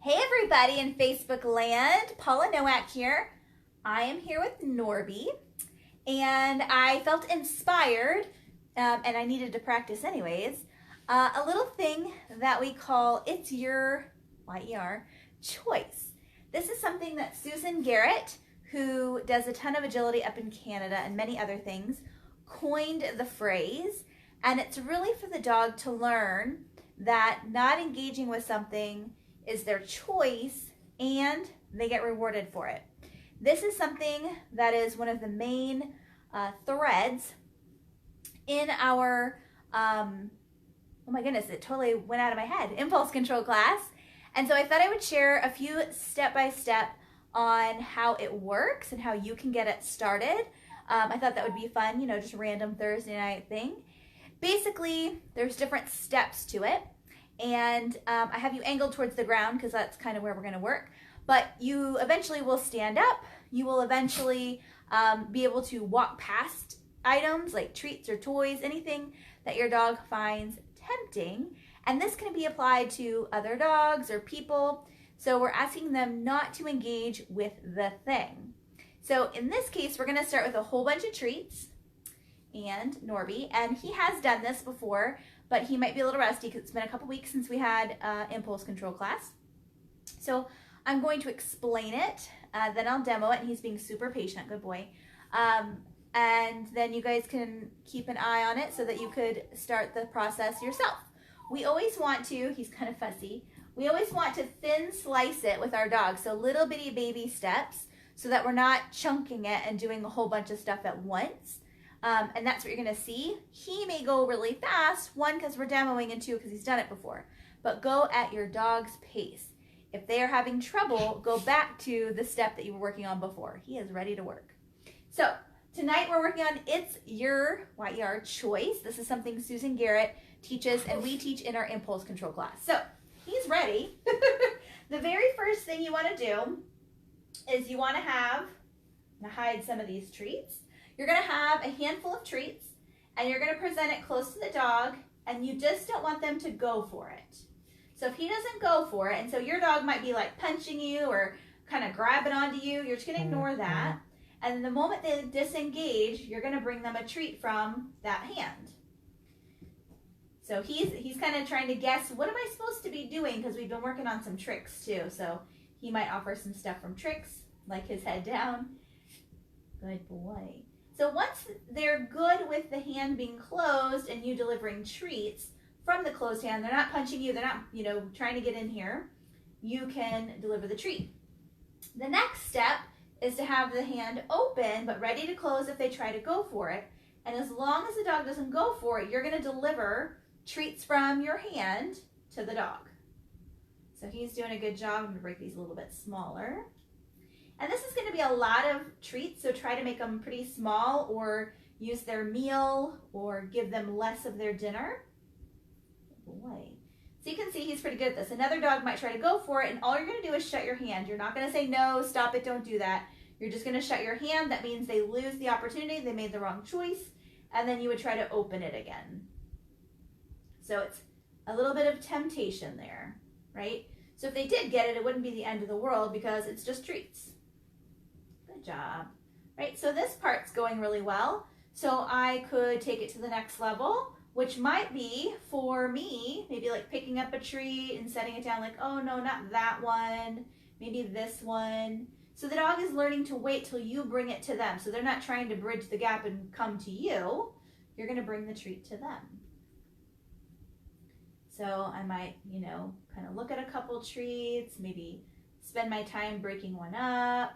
Hey everybody in Facebook land, Paula Nowak here. I am here with Norby, and I felt inspired, and I needed to practice anyways, a little thing that we call It's Your, Y-E-R, Choice. This is something that Susan Garrett, who does a ton of agility up in Canada and many other things, coined the phrase, and it's really for the dog to learn that not engaging with something is their choice and they get rewarded for it. This is something that is one of the main threads in our, oh my goodness, it totally went out of my head, impulse control class. And so I thought I would share a few step-by-step on how it works and how you can get it started. I thought that would be fun, you know, just a random Thursday night thing. Basically, there's different steps to it. And I have you angled towards the ground because that's kind of where we're going to work. But you eventually will stand up. You will eventually be able to walk past items like treats or toys, anything that your dog finds tempting. And this can be applied to other dogs or people. So we're asking them not to engage with the thing. So in this case, we're going to start with a whole bunch of treats and Norby. And he has done this before, but he might be a little rusty because it's been a couple weeks since we had impulse control class. So I'm going to explain it, then I'll demo it, and he's being super patient, good boy. And then you guys can keep an eye on it so that you could start the process yourself. We always want to, he's kind of fussy, we always want to thin slice it with our dog, so little bitty baby steps so that we're not chunking it and doing a whole bunch of stuff at once. And that's what you're going to see. He may go really fast, one, because we're demoing, and two, because he's done it before. But go at your dog's pace. If they are having trouble, go back to the step that you were working on before. He is ready to work. So tonight we're working on It's Your, Y-E-R, Choice. This is something Susan Garrett teaches, and we teach in our impulse control class. So he's ready. The very first thing you want to do is you want to have, I'm going to hide some of these treats. You're going to have a handful of treats, and you're going to present it close to the dog, and you just don't want them to go for it. So if he doesn't go for it, and so your dog might be like punching you or kind of grabbing onto you, you're just going to ignore that. And the moment they disengage, you're going to bring them a treat from that hand. So he's kind of trying to guess, what am I supposed to be doing? Because we've been working on some tricks too. So he might offer some stuff from tricks, like his head down. Good boy. So once they're good with the hand being closed and you delivering treats from the closed hand, they're not punching you, they're not, you know, trying to get in here, you can deliver the treat. The next step is to have the hand open but ready to close if they try to go for it. And as long as the dog doesn't go for it, you're going to deliver treats from your hand to the dog. So he's doing a good job. I'm going to break these a little bit smaller. And this is going to be a lot of treats, so try to make them pretty small or use their meal or give them less of their dinner. Boy. So you can see he's pretty good at this. Another dog might try to go for it, and all you're going to do is shut your hand. You're not going to say, no, stop it, don't do that. You're just going to shut your hand. That means they lose the opportunity, they made the wrong choice, and then you would try to open it again. So it's a little bit of temptation there, right? So if they did get it, it wouldn't be the end of the world because it's just treats. Good job. Right, so this part's going really well. So I could take it to the next level, which might be, for me, maybe like picking up a treat and setting it down like, oh no, not that one, maybe this one. So the dog is learning to wait till you bring it to them. So they're not trying to bridge the gap and come to you. You're going to bring the treat to them. So I might, you know, kind of look at a couple treats, maybe spend my time breaking one up.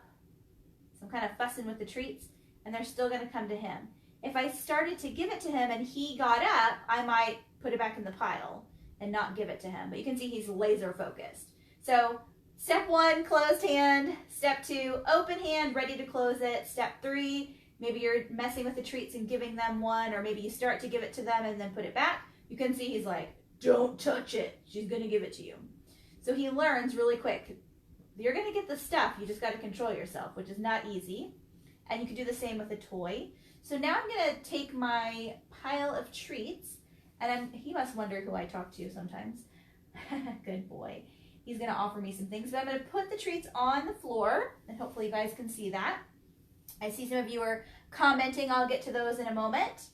So I'm kind of fussing with the treats, and they're still going to come to him. If I started to give it to him and he got up, I might put it back in the pile and not give it to him. But you can see he's laser focused. So step 1, closed hand. Step 2, open hand, ready to close it. Step 3, maybe you're messing with the treats and giving them one, or maybe you start to give it to them and then put it back. You can see he's like, don't touch it. She's going to give it to you. So he learns really quick. You're going to get the stuff. You just got to control yourself, which is not easy. And you can do the same with a toy. So now I'm going to take my pile of treats, and he must wonder who I talk to sometimes. Good boy. he's going to offer me some things. But I'm going to put the treats on the floor, and hopefully you guys can see that. I see some of you are commenting. I'll get to those in a moment.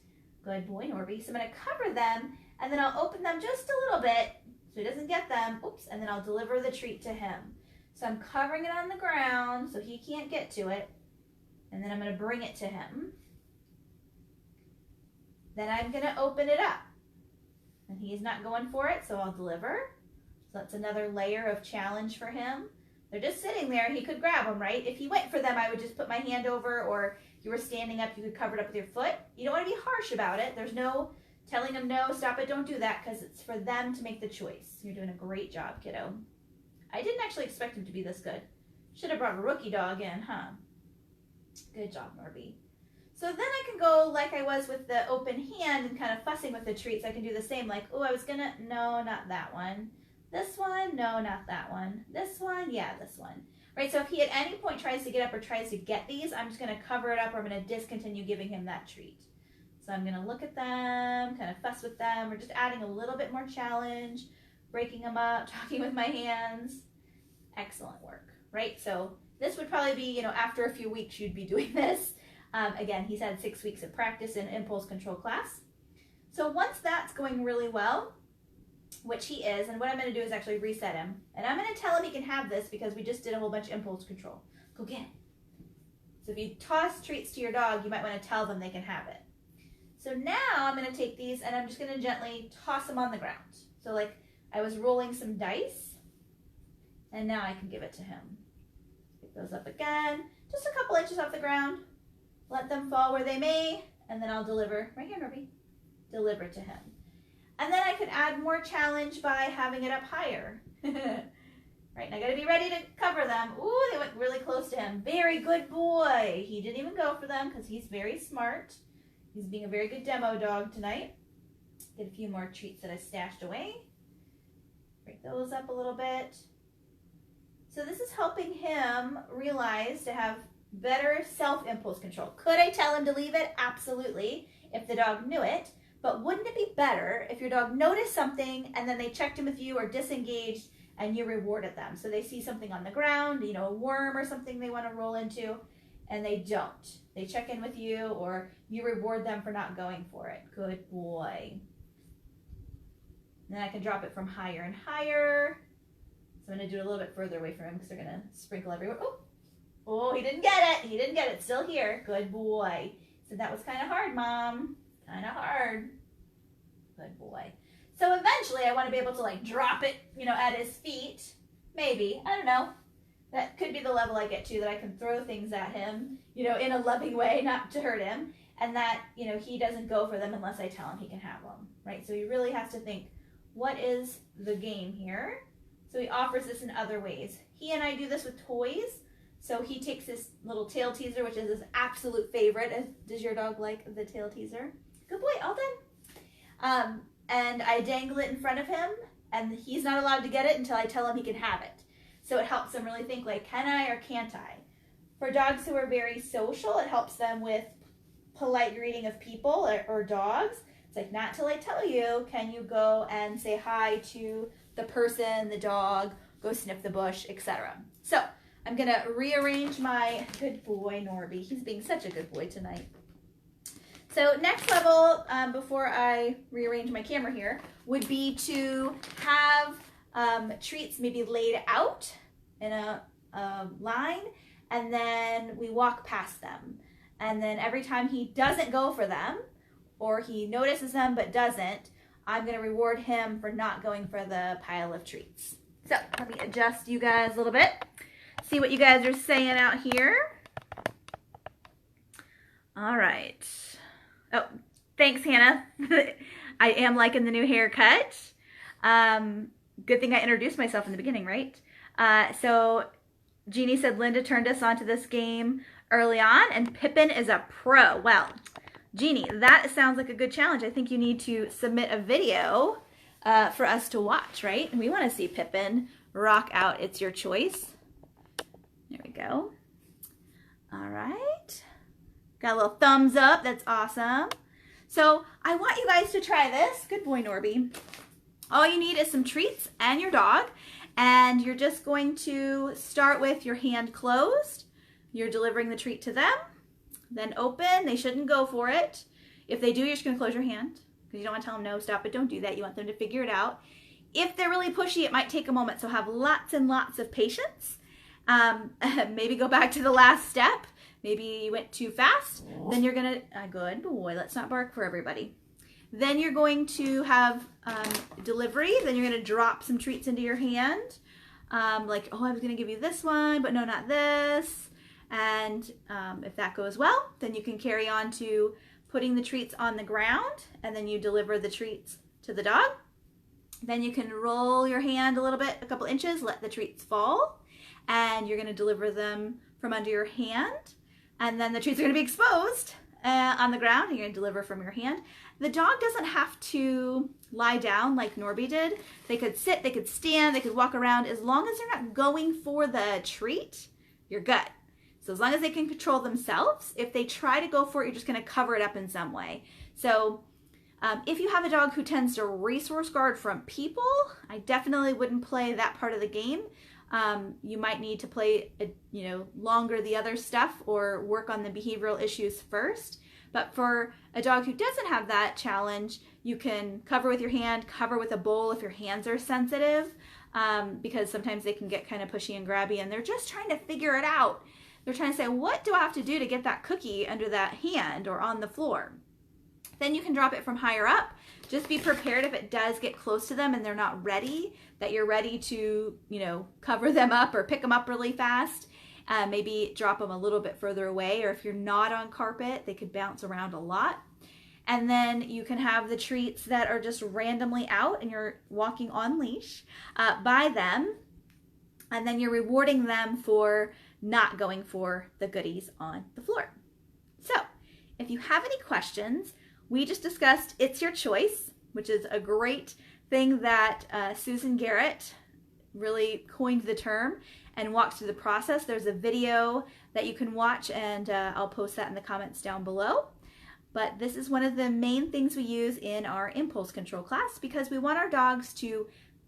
Good boy, Norby. So I'm going to cover them, and then I'll open them just a little bit so he doesn't get them. Oops, and then I'll deliver the treat to him. So I'm covering it on the ground so he can't get to it, and then I'm going to bring it to him. Then I'm going to open it up, and he's not going for it, so I'll deliver. So that's another layer of challenge for him. They're just sitting there. He could grab them, right? If he went for them, I would just put my hand over, or if you were standing up, you could cover it up with your foot. You don't want to be harsh about it. There's no telling them, no, stop it, don't do that, because it's for them to make the choice. You're doing a great job, kiddo. I didn't actually expect him to be this good. Should have brought a rookie dog in, huh? Good job, Norby. So then I can go like I was with the open hand and kind of fussing with the treats. I can do the same, like, oh, I was gonna, no, not that one. This one, no, not that one. This one, yeah, this one. Right, so if he at any point tries to get up or tries to get these, I'm just gonna cover it up, or I'm gonna discontinue giving him that treat. So I'm gonna look at them, kind of fuss with them. We're just adding a little bit more challenge, breaking them up, talking with my hands. Excellent work, right? So this would probably be, after a few weeks you'd be doing this. Again, he's had 6 weeks of practice in impulse control class. So once that's going really well, which he is, and what I'm going to do is actually reset him. And I'm going to tell him he can have this because we just did a whole bunch of impulse control. Go get it. So if you toss treats to your dog, you might want to tell them they can have it. So now I'm going to take these and I'm just going to gently toss them on the ground. So like I was rolling some dice, and now I can give it to him. Pick those up again, just a couple inches off the ground. Let them fall where they may, and then I'll deliver, right here, Norby, deliver to him. And then I could add more challenge by having it up higher. Right, and I gotta be ready to cover them. Ooh, they went really close to him. Very good boy. He didn't even go for them because he's very smart. He's being a very good demo dog tonight. Get a few more treats that I stashed away. Break those up a little bit. So this is helping him realize to have better self-impulse control. Could I tell him to leave it? Absolutely, if the dog knew it. But wouldn't it be better if your dog noticed something and then they checked in with you or disengaged and you rewarded them? So they see something on the ground, a worm or something they want to roll into, and they don't. They check in with you or you reward them for not going for it. Good boy. And then I can drop it from higher and higher. So I'm going to do it a little bit further away from him because they're going to sprinkle everywhere. Oh, he didn't get it. He didn't get it. Still here. Good boy. So that was kind of hard, Mom. Kind of hard. Good boy. So eventually I want to be able to like drop it, at his feet. Maybe. I don't know. That could be the level I get to, that I can throw things at him, in a loving way, not to hurt him. And that, he doesn't go for them unless I tell him he can have them. Right? So he really has to think, what is the game here? So he offers this in other ways. He and I do this with toys. So he takes this little tail teaser, which is his absolute favorite. Does your dog like the tail teaser? Good boy, all done. And I dangle it in front of him, and he's not allowed to get it until I tell him he can have it. So it helps them really think like, can I or can't I? For dogs who are very social, it helps them with polite greeting of people or dogs. It's like, not till I tell you, can you go and say hi to the person, the dog, go sniff the bush, etc. So I'm going to rearrange my, good boy, Norby. He's being such a good boy tonight. So next level, before I rearrange my camera here, would be to have treats maybe laid out in a line, and then we walk past them. And then every time he doesn't go for them, or he notices them but doesn't, I'm going to reward him for not going for the pile of treats. So let me adjust you guys a little bit. See what you guys are saying out here. All right. Oh, thanks, Hannah. I am liking the new haircut. Good thing I introduced myself in the beginning, right? So Jeannie said Linda turned us onto this game early on, and Pippin is a pro. Well, Jeannie, that sounds like a good challenge. I think you need to submit a video for us to watch, right? We want to see Pippin rock out. It's your choice. There we go. All right. Got a little thumbs up. That's awesome. So I want you guys to try this. Good boy, Norby. All you need is some treats and your dog. And you're just going to start with your hand closed. You're delivering the treat to them. Then open. They shouldn't go for it. If they do, you're just going to close your hand because you don't want to tell them no, stop it, don't do that. You want them to figure it out. If they're really pushy, it might take a moment, so have lots and lots of patience. Maybe go back to the last step. Maybe you went too fast. Then you're going to, good boy, let's not bark for everybody. Then you're going to have delivery. Then you're going to drop some treats into your hand. Like, oh, I was going to give you this one, but no, not this. And if that goes well, then you can carry on to putting the treats on the ground, and then you deliver the treats to the dog. Then you can roll your hand a little bit, a couple inches, let the treats fall, and you're going to deliver them from under your hand. And then the treats are going to be exposed on the ground, and you're going to deliver from your hand. The dog doesn't have to lie down like Norby did. They could sit, they could stand, they could walk around. As long as they're not going for the treat, you're good. So as long as they can control themselves, if they try to go for it, you're just going to cover it up in some way. So if you have a dog who tends to resource guard from people, I definitely wouldn't play that part of the game. You might need to play, longer the other stuff or work on the behavioral issues first. But for a dog who doesn't have that challenge, you can cover with your hand, cover with a bowl if your hands are sensitive, because sometimes they can get kind of pushy and grabby and they're just trying to figure it out. They're trying to say, what do I have to do to get that cookie under that hand or on the floor? Then you can drop it from higher up. Just be prepared if it does get close to them and they're not ready, that you're ready to, cover them up or pick them up really fast. Maybe drop them a little bit further away, or if you're not on carpet, they could bounce around a lot. And then you can have the treats that are just randomly out and you're walking on leash by them. And then you're rewarding them for not going for the goodies on the floor. So if you have any questions, we just discussed It's Your Choice, which is a great thing that Susan Garrett really coined the term and walked through the process. There's a video that you can watch, and I'll post that in the comments down below. But this is one of the main things we use in our impulse control class because we want our dogs to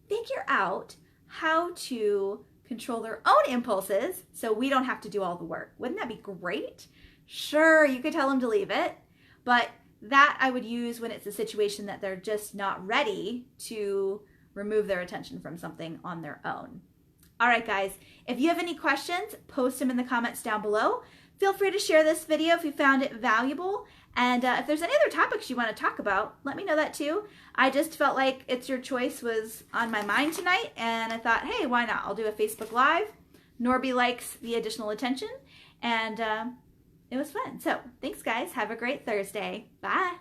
figure out how to control their own impulses so we don't have to do all the work. Wouldn't that be great? Sure, you could tell them to leave it, but that I would use when it's a situation that they're just not ready to remove their attention from something on their own. All right, guys, if you have any questions, post them in the comments down below. Feel free to share this video if you found it valuable. And if there's any other topics you want to talk about, let me know that too. I just felt like It's Your Choice was on my mind tonight, and I thought, hey, why not? I'll do a Facebook Live. Norby likes the additional attention, and it was fun. So thanks, guys. Have a great Thursday. Bye.